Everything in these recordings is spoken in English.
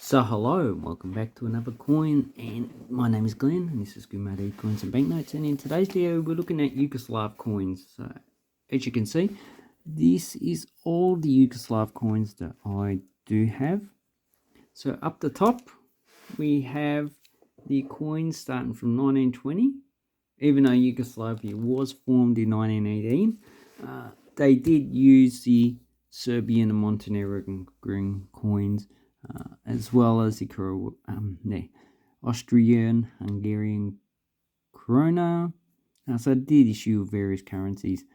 So hello, welcome back to another coin, and my name is Glenn, and this is Gumadi Coins and Banknotes, and in today's video we're looking at Yugoslav coins. So as you can see, this is all the Yugoslav coins that I do have. So up the top we have the coins starting from 1920. Even though Yugoslavia was formed in 1918, they did use the Serbian and Montenegrin coins, as well as the Austrian, Hungarian krona. So it did issue various currencies.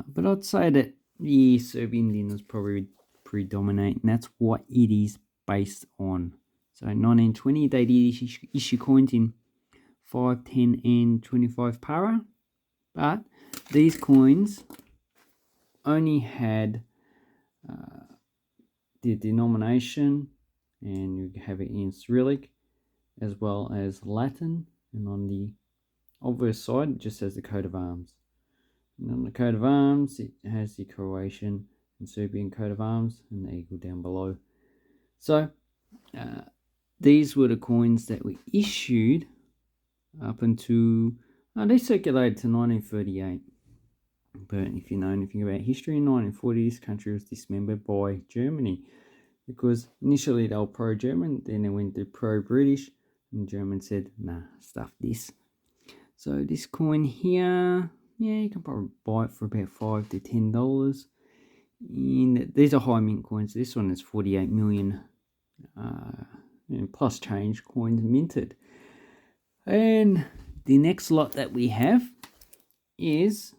But I'd say that the Serbian dinar is probably predominate, and that's what it is based on. So in 1920, they did issue coins in 5, 10, and 25 para. But these coins only had the denomination, and you have it in Cyrillic as well as Latin, and on the obverse side it just has the coat of arms. And on the coat of arms it has the Croatian and Serbian coat of arms and the eagle down below. So these were the coins that were issued up until they circulated to 1938. But if you know anything about history, in 1940 this country was dismembered by Germany, because initially they were pro-German, then they went to pro-British, and German said, nah, stuff this. So this coin here, yeah, you can probably buy it for about $5 to $10. These are high mint coins. This one is 48 million plus change coins minted. And the next lot that we have is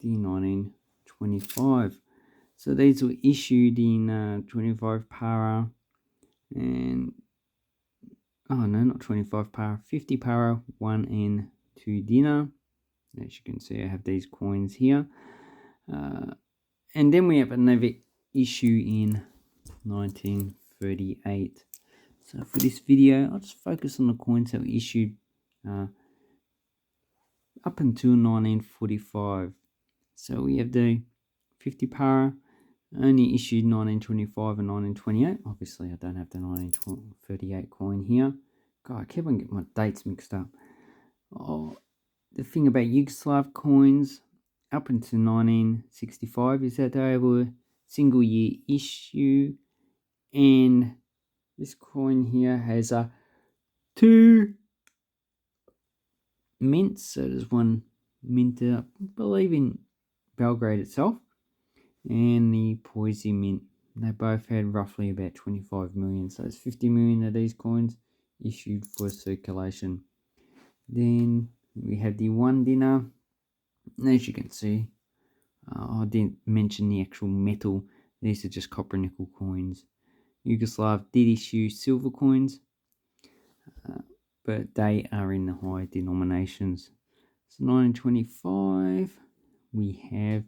the 1925. So these were issued in 25 para, and oh no, not 25 para, 50 para, 1 and 2 dinar. As you can see, I have these coins here. And then we have another issue in 1938. So for this video, I'll just focus on the coins that were issued up until 1945. So we have the 50 para, only issued 1925 and 1928. Obviously, I don't have the 1938 coin here. God, I keep on getting my dates mixed up. Oh, the thing about Yugoslav coins up until 1965 is that they were single year issue, and this coin here has 2 mints. So there's one mint, I believe, in Belgrade itself, and the Poissy mint. They both had roughly about 25 million. So it's 50 million of these coins issued for circulation. Then we have the 1 dinar. And as you can see, I didn't mention the actual metal. These are just copper nickel coins. Yugoslav did issue silver coins, but they are in the high denominations. So 1925, we have,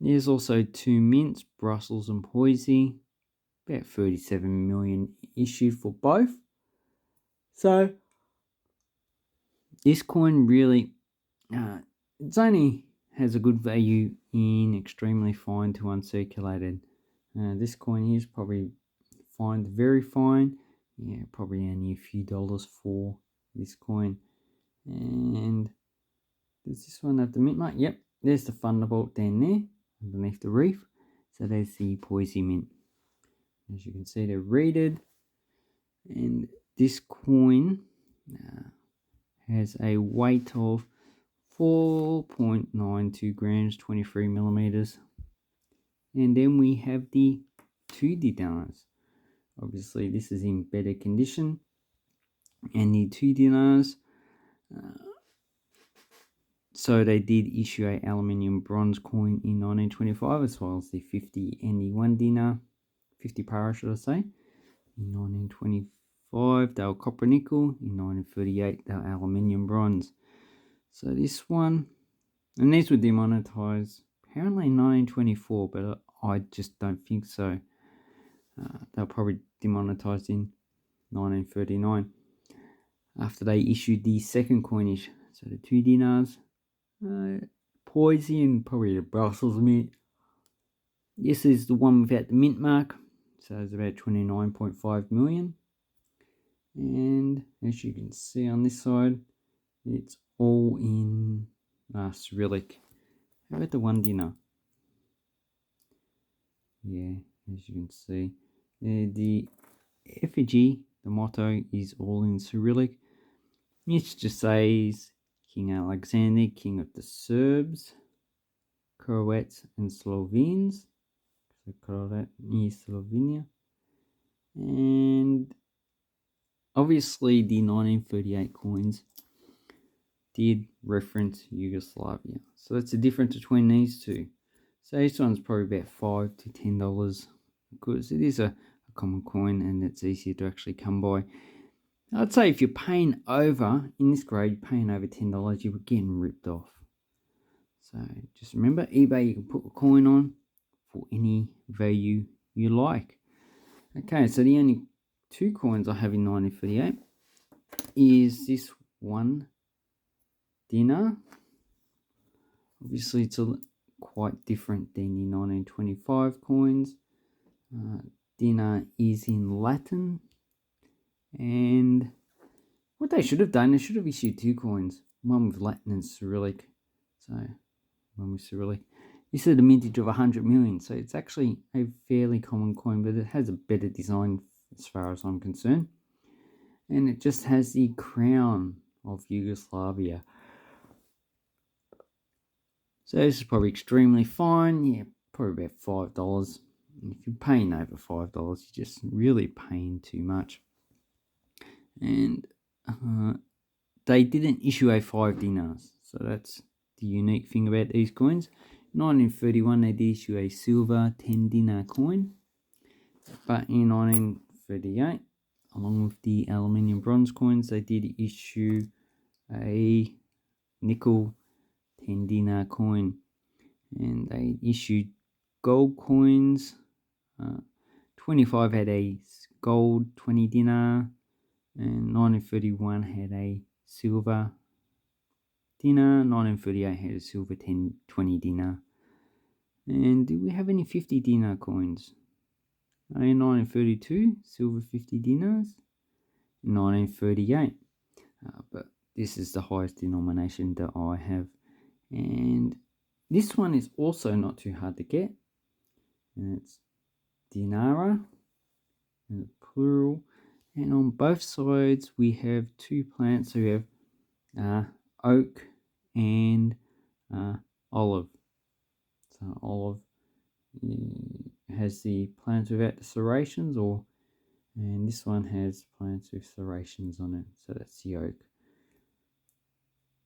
there's also 2 mints, Brussels and Poissy, about 37 million issued for both. So this coin really, it's only has a good value in extremely fine to uncirculated. This coin here is probably fine to very fine. Yeah, probably only a few dollars for this coin. And does this one have the mint mark? Yep, there's the Thunderbolt down there underneath the reef. So there's the Poissy mint. As you can see, they're rated. And this coin has a weight of 4.92 grams, 23 millimeters. And then we have the 2 dinars. Obviously, this is in better condition. And the 2 dinars, so they did issue a aluminium bronze coin in 1925, as well as the 50 and the 1 dinar, 50 para should I say. In 1925 they were copper nickel. In 1938 they were aluminium bronze. So this one, and these were demonetized apparently in 1924, but I just don't think so. They were probably demonetized in 1939 after they issued the second coinage. So the 2 dinars, Poissy, and probably the Brussels mint. This is the one without the mint mark. So it's about 29.5 million. And as you can see on this side, it's all in Cyrillic. How about the 1 dinar? Yeah, as you can see, the effigy, the motto, is all in Cyrillic. It just says King Alexander, King of the Serbs, Croats and Slovenes. So Croatia is Slovenia. And obviously the 1938 coins did reference Yugoslavia. So that's the difference between these two. So this one's probably about $5 to $10 because it is a common coin and it's easier to actually come by. I'd say if you're paying over, in this grade, paying over $10, you're getting ripped off. So just remember, eBay, you can put a coin on for any value you like. Okay, so the only 2 coins I have in 1938 is this 1 dinar. Obviously, it's quite different than the 1925 coins. Dinar is in Latin. And what they should have done, they should have issued 2 coins. One with Latin and Cyrillic. So, one with Cyrillic. This is a mintage of 100 million. So, it's actually a fairly common coin, but it has a better design as far as I'm concerned. And it just has the crown of Yugoslavia. So this is probably extremely fine. Yeah, probably about $5. If you're paying over $5, you're just really paying too much. And they didn't issue a 5 dinars. So that's the unique thing about these coins. In 1931, they did issue a silver 10 dinar coin. But in 1938, along with the aluminium bronze coins, they did issue a nickel 10 dinar coin. And they issued gold coins. 25 had a gold 20 dinar, and 1931 had a silver dinar. 1938 had a silver 20 dinar. And do we have any 50 dinar coins? In 1932, silver 50 dinars. In 1938, but this is the highest denomination that I have. And this one is also not too hard to get. And it's dinara, and plural. And on both sides, we have 2 plants. So we have oak and olive. So olive has the plants without the serrations, and this one has plants with serrations on it. So that's the oak.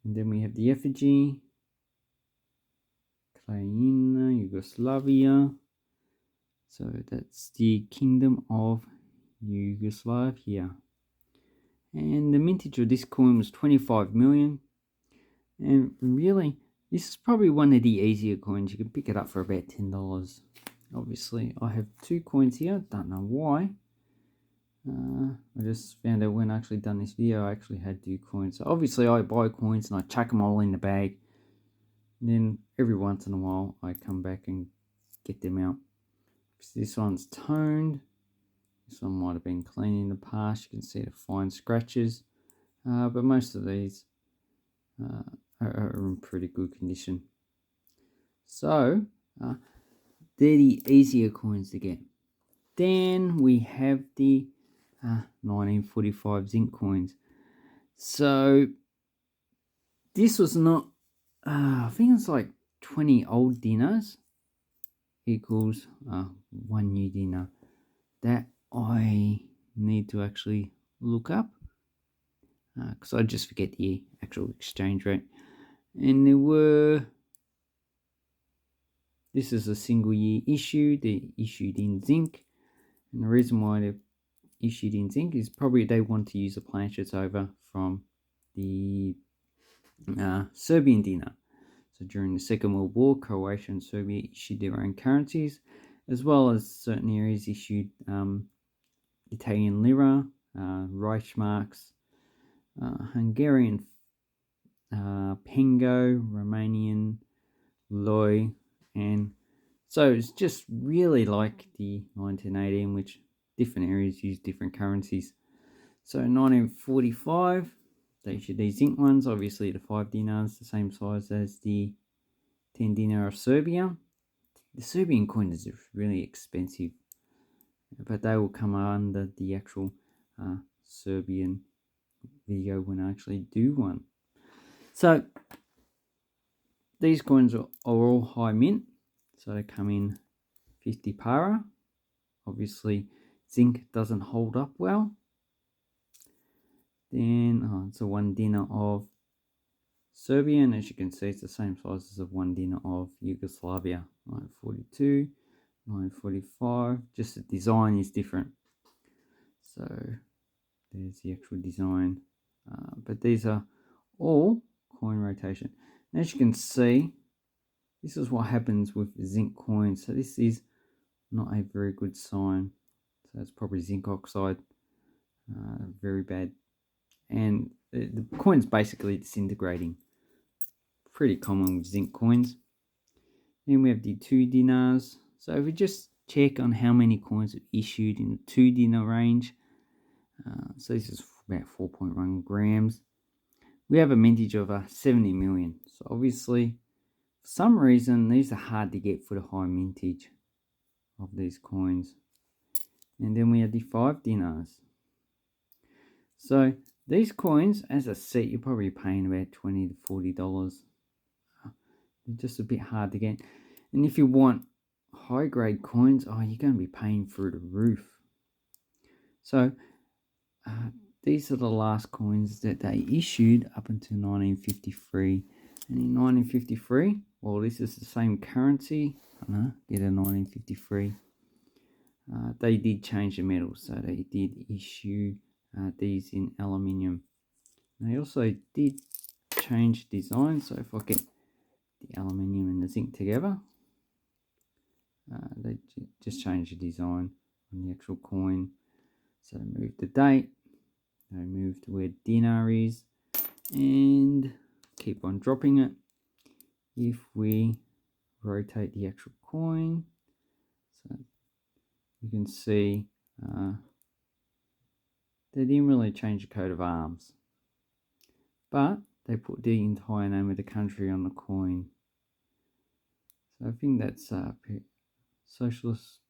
And then we have the effigy, Krajina, Yugoslavia. So that's the Kingdom of Yugoslavia. And the mintage of this coin was 25 million. And really, this is probably one of the easier coins. You can pick it up for about $10. Obviously, I have 2 coins here. Don't know why. I just found out when I actually done this video, I actually had 2 coins. So obviously, I buy coins and I chuck them all in the bag. And then every once in a while, I come back and get them out. So this one's toned. This one might have been clean in the past. You can see the fine scratches. But most of these are in pretty good condition. So, they're the easier coins to get. Then we have the 1945 zinc coins. So, this was not, I think it's like 20 old dinars equals 1 new dinar. That I need to actually look up because I just forget the actual exchange rate. And there were, this is a single year issue. They're issued in zinc, and the reason why they're issued in zinc is probably they want to use the planchets over from the Serbian dinar. So during the Second World War, Croatia and Serbia issued their own currencies, as well as certain areas issued Italian lira, Reichsmarks, Hungarian pengo, Romanian leu, and So it's just really like the 1918, which different areas use different currencies. So 1945, they issued these zinc ones, obviously the 5 dinars, the same size as the 10 dinar of Serbia. The Serbian coin is really expensive, but they will come under the actual Serbian video when I actually do one. So these coins are all high mint, so they come in 50 para. Obviously zinc doesn't hold up well. Then it's a 1 dinar of Serbia, and as you can see, it's the same size as a 1 dinar of Yugoslavia. 942, 945. Just the design is different. So there's the actual design. But these are all coin rotation. And as you can see, this is what happens with zinc coins. So this is not a very good sign. So it's probably zinc oxide. Very bad. And the coin's basically disintegrating. Pretty common with zinc coins. Then we have the 2 dinars. So if we just check on how many coins are issued in the 2 dinar range. So this is about 4.1 grams. We have a mintage of 70 million. So obviously, for some reason, these are hard to get for the high mintage of these coins. And then we have the 5 dinars. So these coins, as a set, you're probably paying about $20 to $40. They're just a bit hard to get. And if you want high grade coins, you're going to be paying through the roof. So these are the last coins that they issued up until 1953. And in 1953, well, this is the same currency. Get a 1953. They did change the metal, so they did issue these in aluminium. They also did change design. So if I get the aluminium and the zinc together, they just changed the design on the actual coin. So they moved the date, they moved where dinar is, and keep on dropping it. If we rotate the actual coin, so you can see they didn't really change the coat of arms, but they put the entire name of the country on the coin. So I think that's Socialist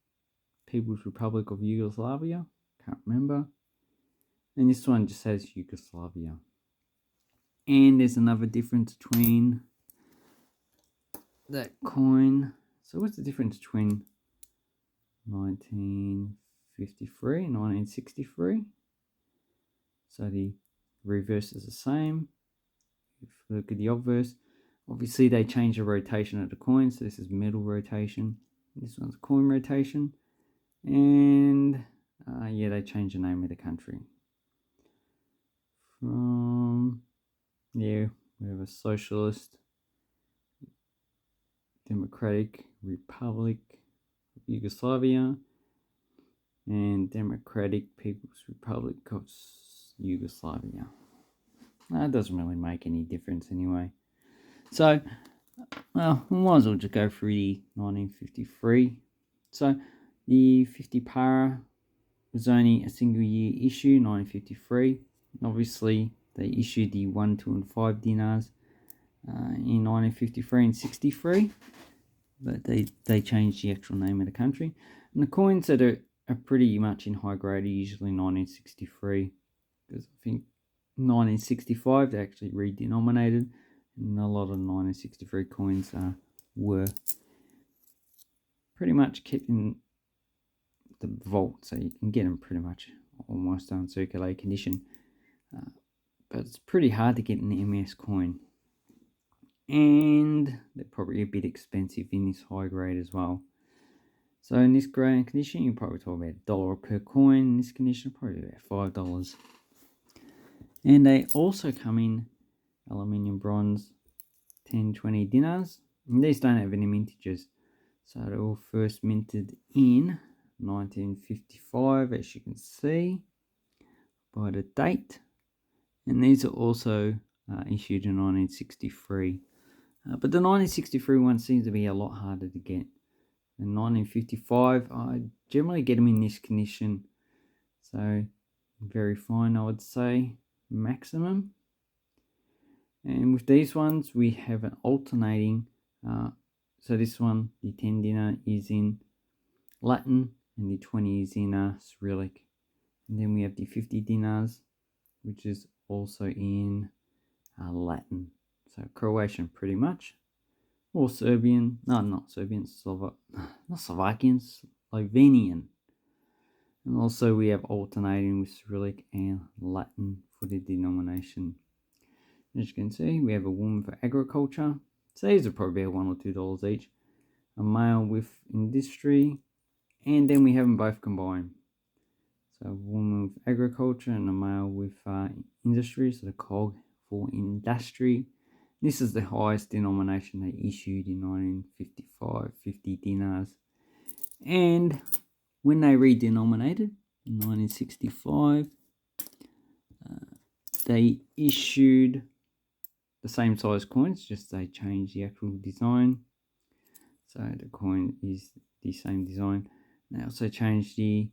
People's Republic of Yugoslavia, can't remember. And this one just says Yugoslavia. And there's another difference between that coin. So what's the difference between 1953 and 1963? So the reverse is the same. If you look at the obverse, obviously they change the rotation of the coin. So this is metal rotation. This one's coin rotation. And yeah, they change the name of the country. We have a Socialist Democratic Republic of Yugoslavia and Democratic People's Republic of Yugoslavia. That doesn't really make any difference anyway. So, well, we might as well just go through the 1953. So, the 50 para was only a single year issue, 1953. Obviously, they issued the 1, 2, and 5 dinars in 1953 and 63, but they changed the actual name of the country. And the coins that are pretty much in high grade are usually 1963, because I think 1965 they actually redenominated, and a lot of 1963 coins were pretty much kept in the vault, so you can get them pretty much almost uncirculated condition. But it's pretty hard to get an MS coin, and they're probably a bit expensive in this high grade as well. So in this grade condition, you probably talk about $1 per coin. In this condition, probably about $5. And they also come in aluminium, bronze, 10, 20 dinars. And these don't have any mintages. So they were first minted in 1955, as you can see by the date. And these are also issued in 1963. But the 1963 one seems to be a lot harder to get. In 1955, I generally get them in this condition, so very fine, I would say, maximum. And with these ones, we have an alternating. So this one, the 10 dinar is in Latin, and the 20 is in Cyrillic. And then we have the 50 dinars, which is also in Latin. So Croatian, pretty much. Or Serbian, no, not Serbian, not Slovakian, Slovenian. And also we have alternating with Cyrillic and Latin for the denomination. As you can see, we have a woman for agriculture. So these are probably about $1 or $2 each. A male with industry, and then we have them both combined. So a woman with agriculture and a male with industry, so the cog for industry. This is the highest denomination they issued in 1955, 50 dinars. And when they redenominated in 1965, they issued the same size coins, just they changed the actual design. So the coin is the same design. They also changed the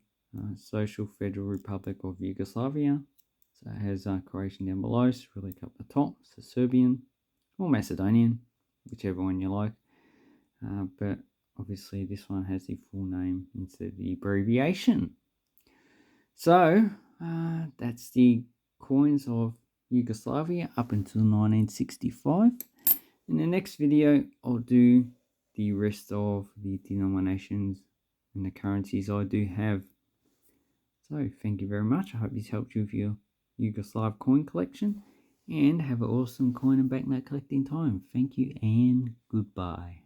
Social Federal Republic of Yugoslavia. So it has Croatian down below, Cyrillic up the top, so Serbian or Macedonian, whichever one you like. But obviously this one has the full name instead of the abbreviation. So that's the coins of Yugoslavia up until 1965. In the next video, I'll do the rest of the denominations and the currencies I do have. So thank you very much. I hope this helped you with your Yugoslav coin collection, and have an awesome coin and banknote collecting time. Thank you and goodbye.